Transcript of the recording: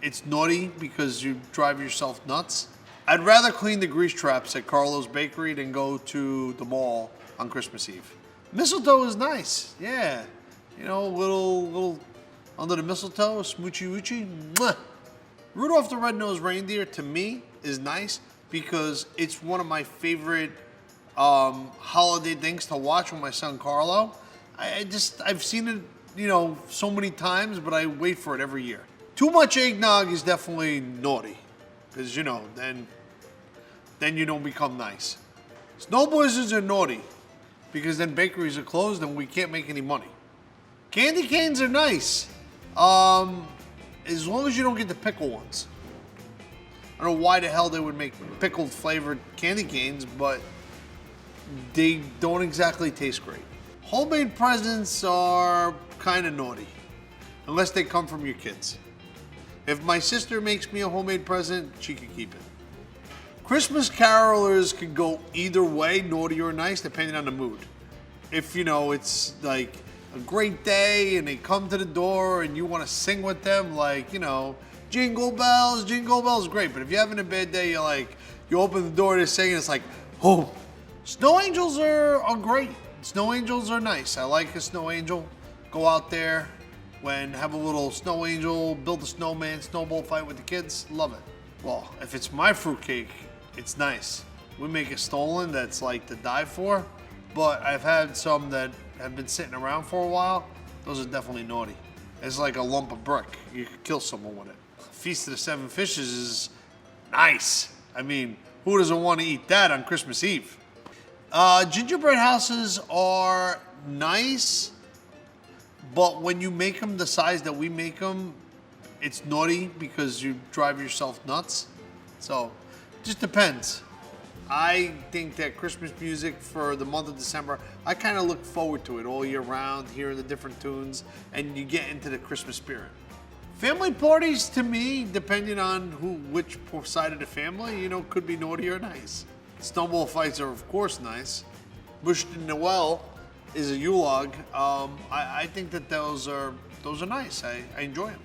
it's naughty because you drive yourself nuts. I'd rather clean the grease traps at Carlo's Bakery than go to the mall on Christmas Eve. Mistletoe is nice, yeah. You know, little under the mistletoe, smoochy woochie. Mwah. Rudolph the Red-Nosed Reindeer to me is nice because it's one of my favorite holiday things to watch with my son Carlo. I've seen it, you know, so many times, but I wait for it every year. Too much eggnog is definitely naughty because, you know, then you don't become nice. Snow blizzards are naughty because then bakeries are closed and we can't make any money. Candy canes are nice, as long as you don't get the pickle ones. I don't know why the hell they would make pickled flavored candy canes, but they don't exactly taste great. Homemade presents are kind of naughty, unless they come from your kids. If my sister makes me a homemade present, she can keep it. Christmas carolers can go either way, naughty or nice, depending on the mood. If, you know, it's like a great day and they come to the door and you want to sing with them, like, you know, jingle bells, great. But if you're having a bad day, you're like, you open the door, they're singing, it's like, oh. Snow angels are great. Snow angels are nice. I like a snow angel. Go out there, have a little snow angel, build a snowman, snowball fight with the kids. Love it. Well, if it's my fruitcake, it's nice. We make a stolen that's like to die for, but I've had some that have been sitting around for a while. Those are definitely naughty. It's like a lump of brick. You could kill someone with it. Feast of the Seven Fishes is nice. I mean, who doesn't want to eat that on Christmas Eve? Gingerbread houses are nice, but when you make them the size that we make them, it's naughty because you drive yourself nuts. So, just depends. I think that Christmas music for the month of December, I kind of look forward to it all year round, hearing the different tunes, and you get into the Christmas spirit. Family parties, to me, depending on which side of the family, you know, could be naughty or nice. Snowball fights are, of course, nice. Bush de Noel is a Yule log. I think that those are nice. I enjoy them.